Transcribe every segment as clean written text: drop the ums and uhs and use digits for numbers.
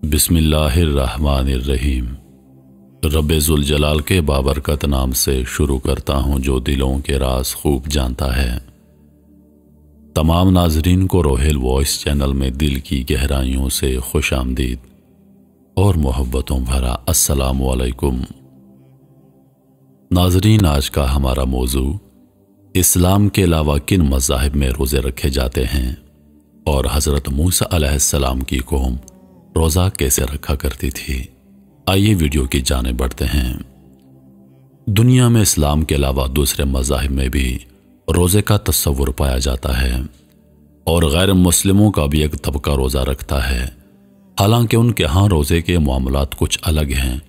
बिस्मिल्लाहिर्रहमानिर्रहीम। रब्बे ज़ुल जलाल के बाबरकत नाम से शुरू करता हूँ जो दिलों के राज खूब जानता है। तमाम नाजरीन को रोहेल वॉइस चैनल में दिल की गहराइयों से खुश आमदीद और मोहब्बतों भरा अस्सलामु अलैकुम। नाजरीन, आज का हमारा मौजू इस्लाम के अलावा किन मज़ाहिब में रोज़े रखे जाते हैं और हज़रत मूसा अलैहिस्सलाम की कौम रोज़ा कैसे रखा करती थी। आइए वीडियो की जाने बढ़ते हैं। दुनिया में इस्लाम के अलावा दूसरे मज़ाहिब में भी रोज़े का तस्वुर पाया जाता है और गैर मुस्लिमों का भी एक तबका रोज़ा रखता है। हालांकि उनके यहाँ रोज़े के मामलात कुछ अलग हैं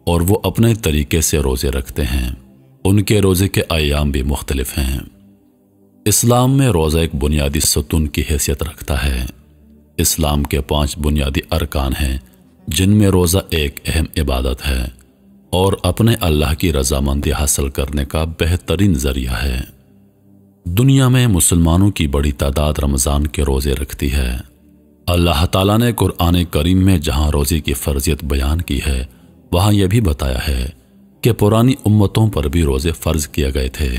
और वो अपने तरीके से रोज़े रखते हैं। उनके रोज़े के अय्याम भी मुख्तलिफ हैं। इस्लाम में रोज़ा एक बुनियादी सतून की हैसियत रखता है। इस्लाम के 5 बुनियादी अरकान हैं जिनमें रोज़ा एक अहम इबादत है और अपने अल्लाह की रज़ामंदी हासिल करने का बेहतरीन ज़रिया है। दुनिया में मुसलमानों की बड़ी तादाद रमज़ान के रोज़े रखती है। अल्लाह ताला ने कुरान करीम में जहाँ रोज़े की फ़र्जियत बयान की है वहाँ यह भी बताया है कि पुरानी उम्मतों पर भी रोज़े फ़र्ज किए गए थे।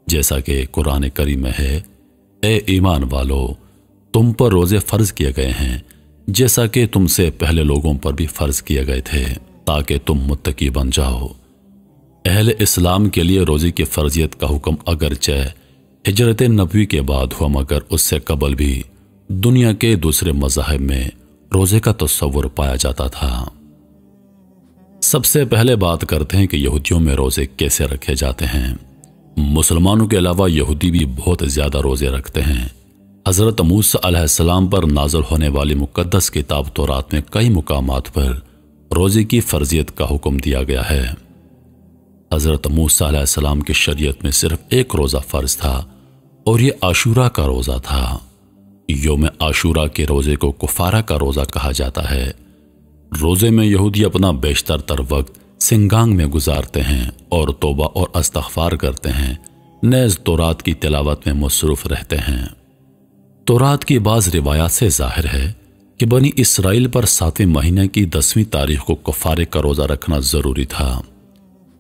जैसा कि कुरान करीम में है, ए ईमान वालो, तुम पर रोज़े फ़र्ज किए गए हैं जैसा कि तुमसे पहले लोगों पर भी फ़र्ज किए गए थे ताकि तुम मुत्तकी बन जाओ। अहले इस्लाम के लिए रोज़े की फ़र्जियत का हुक्म अगरचे हिजरत नबवी के बाद हुआ मगर उससे कबल भी दुनिया के दूसरे मज़ाहिब में रोज़े का तस्वुर पाया जाता था। सबसे पहले बात करते हैं कि यहूदियों में रोज़े कैसे रखे जाते हैं। मुसलमानों के अलावा यहूदी भी बहुत ज़्यादा रोज़े रखते हैं। हज़रत मूसा अलैहिस्सलाम पर नाज़िल होने वाली मुक़द्दस किताब तौरात में कई मुकामात पर रोज़े की फ़र्जियत का हुक्म दिया गया है। हज़रत मूसा अलैहिस्सलाम की शरीयत में सिर्फ एक रोज़ा फ़र्ज था और ये आशूरा का रोज़ा था। यौम आशूरा के रोज़े को कुफ़ारा का रोज़ा कहा जाता है। रोज़े में यहूदी अपना बेशतर तर वक्त सिंगांग में गुजारते हैं और तौबा और इस्तग़फ़ार करते हैं, नेज़ तौरात की तिलावत में मसरूफ़ रहते हैं। तौरात की बाज़ रिवायात से ज़ाहिर है कि बनी इसराइल पर 7वें महीने की 10वीं तारीख को कफ़ारे का रोज़ा रखना ज़रूरी था।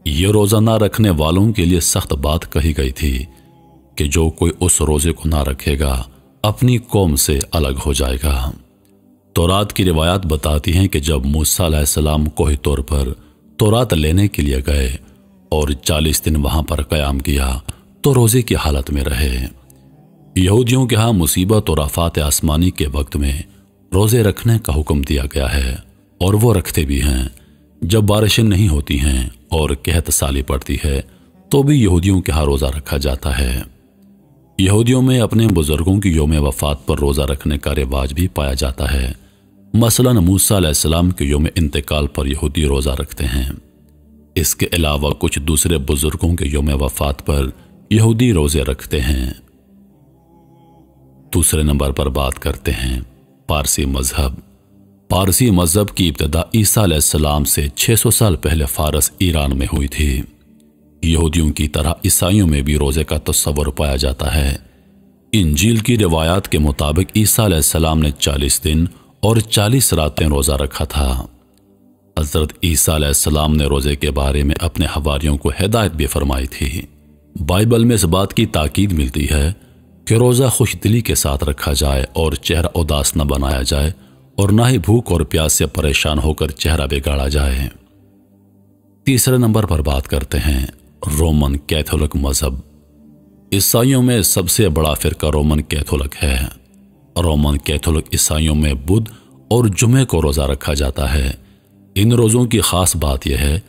ये रोज़ा ना रखने वालों के लिए सख्त बात कही गई थी कि जो कोई उस रोज़े को ना रखेगा अपनी कौम से अलग हो जाएगा। तौरात की रिवायात बताती हैं कि जब मूसा अलैहिस्सलाम कोही तौर पर तौरात लेने के लिए गए और 40 दिन वहां पर क़याम किया तो रोज़े की हालत में रहे। यहूदियों के यहाँ मुसीबत और आफात आसमानी के वक्त में रोज़े रखने का हुक्म दिया गया है और वो रखते भी हैं। जब बारिशें नहीं होती हैं और कहत साली पड़ती है तो भी यहूदियों के यहाँ रोज़ा रखा जाता है। यहूदियों में अपने बुजुर्गों की यौम वफ़ात पर रोज़ा रखने का रिवाज भी पाया जाता है। मसलन मूसा अलैहिस्सलाम के यौम इंतकाल पर यहूदी रोज़ा रखते हैं। इसके अलावा कुछ दूसरे बुजुर्गों के यौम वफ़ात पर यहूदी रोज़े रखते हैं। दूसरे नंबर पर बात करते हैं पारसी मज़हब। पारसी मज़हब की इब्तिदा ईसा अलैहिस्सलाम से 600 साल पहले फ़ारस ईरान में हुई थी। यहूदियों की तरह ईसाइयों में भी रोज़े का तस्वुर पाया जाता है। इंजील की रिवायात के मुताबिक ईसा अलैहिस्सलाम ने 40 दिन और 40 रातें रोज़ा रखा था। हज़रत ईसा अलैहिस्सलाम ने रोज़े के बारे में अपने हवारियों को हिदायत भी फरमाई थी। बाइबल में इस बात की ताकीद मिलती है कि रोज़ा खुशदिली के साथ रखा जाए और चेहरा उदास न बनाया जाए और ना ही भूख और प्यास से परेशान होकर चेहरा बिगाड़ा जाए। तीसरे नंबर पर बात करते हैं रोमन कैथोलिक मज़हब। ईसाइयों में सबसे बड़ा फ़िरका रोमन कैथोलिक है। रोमन कैथोलिक ईसाइयों में बुध और जुमे को रोज़ा रखा जाता है। इन रोज़ों की ख़ास बात यह है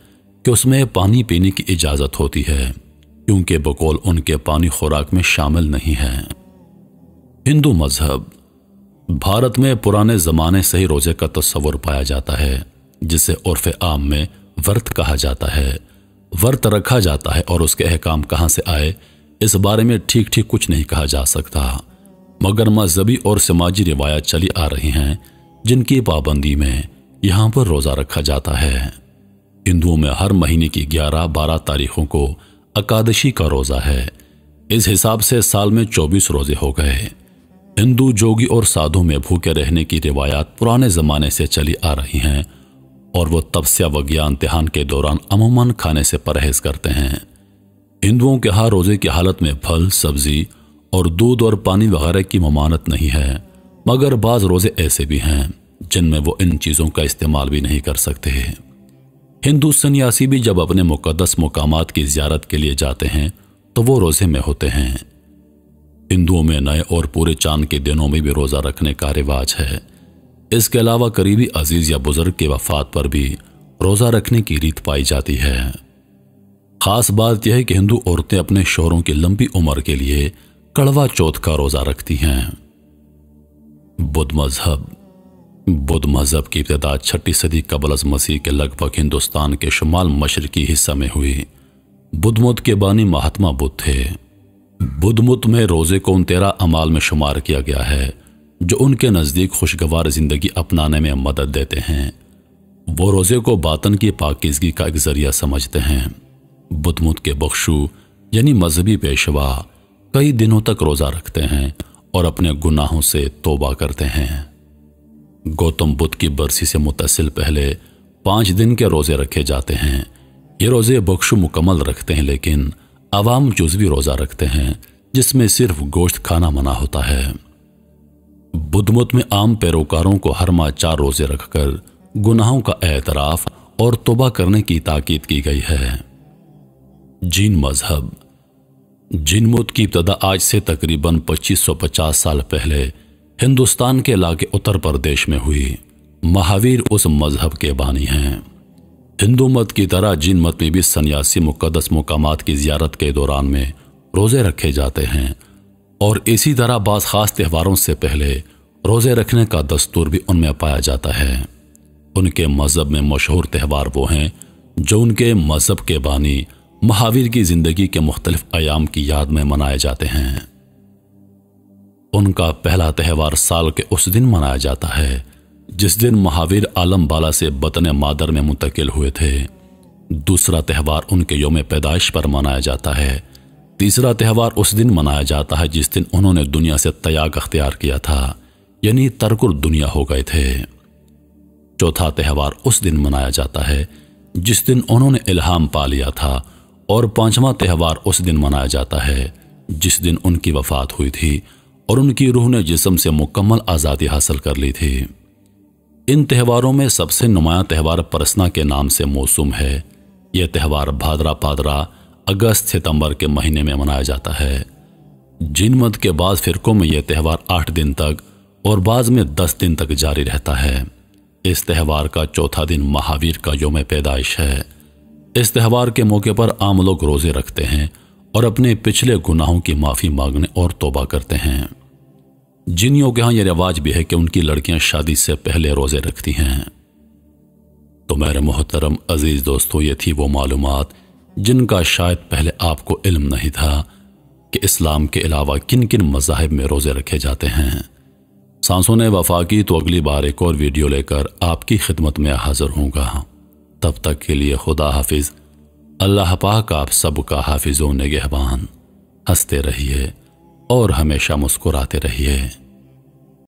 कि उसमें पानी पीने की इजाज़त होती है क्योंकि बकौल उनके पानी खुराक में शामिल नहीं है। हिंदू मज़हब। भारत में पुराने ज़माने से ही रोज़े का तस्वुर पाया जाता है जिसे उर्फ़ आम में व्रत कहा जाता है। व्रत रखा जाता है और उसके अहकाम कहाँ से आए इस बारे में ठीक ठीक कुछ नहीं कहा जा सकता, मगर मजहबी और समाजी रिवायत चली आ रही हैं जिनकी पाबंदी में यहाँ पर रोज़ा रखा जाता है। हिंदुओं में हर महीने की 11-12 तारीखों को एकादशी का रोज़ा है। इस हिसाब से साल में 24 रोज़े हो गए। हिंदू जोगी और साधु में भूखे रहने की रिवायात पुराने ज़माने से चली आ रही हैं और वो तपस्या वगैरह इम्तिहान के दौरान अमूमन खाने से परहेज करते हैं। हिंदुओं के यहाँ रोज़े की हालत में फल, सब्जी और दूध और पानी वगैरह की ममानत नहीं है, मगर बाज़ रोज़े ऐसे भी हैं जिनमें वो इन चीज़ों का इस्तेमाल भी नहीं कर सकते। हिंदू सन्यासी भी जब अपने मुक़द्दस मुकामात की ज़ियारत के लिए जाते हैं तो वो रोज़े में होते हैं। हिंदुओं में नए और पूरे चांद के दिनों में भी रोज़ा रखने का रिवाज है। इसके अलावा करीबी अजीज या बुजुर्ग के वफात पर भी रोज़ा रखने की रीत पाई जाती है। खास बात यह है कि हिंदू औरतें अपने शौहरों की लंबी उम्र के लिए कड़वा चौथ का रोज़ा रखती हैं। बुद्ध मजहब की इब्तिदा 6वीं सदी कबल अज़ मसीह के लगभग हिंदुस्तान के शुमाल मशरकी हिस्सा में हुई। बुद्ध मत के बानी महात्मा बुद्ध थे। बुद्ध मत में रोज़े को उन 13 अमाल में शुमार किया गया है जो उनके नज़दीक खुशगवार ज़िंदगी अपनाने में मदद देते हैं। वो रोज़े को बातन की पाकीज़गी का एक ज़रिया समझते हैं। बुद्ध मत के बख्शू यानी मजहबी पेशवा कई दिनों तक रोज़ा रखते हैं और अपने गुनाहों से तौबा करते हैं। गौतम बुद्ध की बरसी से मुतसिल पहले 5 दिन के रोज़े रखे जाते हैं। ये रोज़े बख्शु मुकम्मल रखते हैं, लेकिन अवाम जुज़वी रोज़ा रखते हैं जिसमें सिर्फ गोश्त खाना मना होता है। बुद्ध मत में आम पैरोकारों को हर माह 4 रोज़े रखकर गुनाहों का एतराफ़ और तौबा करने की ताकीद की गई है। जीन मजहब। जीन मत की इब्तिदा आज से तकरीबन 2550 साल पहले हिंदुस्तान के इलाके उत्तर प्रदेश में हुई। महावीर उस मजहब के बानी हैं। हिंदू मत की तरह जीन मत में भी सन्यासी मुक़द्दस मुकामात की ज़ियारत के दौरान में रोज़े रखे जाते हैं और इसी तरह बाज़ ख़ास त्योहारों से पहले रोज़े रखने का दस्तूर भी उनमें पाया जाता है। उनके मज़हब में मशहूर त्यौहार वो हैं जो उनके मज़हब के बानी महावीर की ज़िंदगी के मुख्तलिफ अयाम की याद में मनाए जाते हैं। उनका पहला त्यौहार साल के उस दिन मनाया जाता है जिस दिन महावीर आलम बाला से बतन मादर में मुंतकिल हुए थे। दूसरा त्यौहार उनके यौम पैदाइश पर मनाया जाता है। तीसरा त्यौहार उस दिन मनाया जाता है जिस दिन उन्होंने दुनिया से त्याग अख्तियार किया था, यानी तर्कुल दुनिया हो गए थे। चौथा त्यौहार उस दिन मनाया जाता है जिस दिन उन्होंने इल्हाम पा लिया था, और 5वां त्यौहार उस दिन मनाया जाता है जिस दिन उनकी वफात हुई थी और उनकी रूह ने जिस्म से मुकम्मल आज़ादी हासिल कर ली थी। इन त्योहारों में सबसे नुमायां त्यौहार परसना के नाम से मौसूम है। यह त्यौहार भाद्रा पादरा अगस्त सितंबर के महीने में मनाया जाता है। जीन मत के बाद फिरकों में यह त्यौहार 8 दिन तक और बाज़ में 10 दिन तक जारी रहता है। इस त्यौहार का चौथा दिन महावीर का यौम पैदाइश है। इस त्यौहार के मौके पर आम लोग रोज़े रखते हैं और अपने पिछले गुनाहों की माफ़ी मांगने और तौबा करते हैं। जिनियों के यहाँ यह रिवाज भी है कि उनकी लड़कियां शादी से पहले रोज़े रखती हैं। तो मेरे मोहतरम अजीज़ दोस्तों, ये थी वो मालूमात जिनका शायद पहले आपको इल्म नहीं था कि इस्लाम के अलावा किन किन मज़ाहिब में रोज़े रखे जाते हैं। सांसों ने वफा की तो अगली बार एक और वीडियो लेकर आपकी खिदमत में हाजिर होऊंगा। तब तक के लिए खुदा हाफिज़। अल्लाह पाक आप सबका हाफिज़ व निगहबान। हंसते रहिए और हमेशा मुस्कुराते रहिए।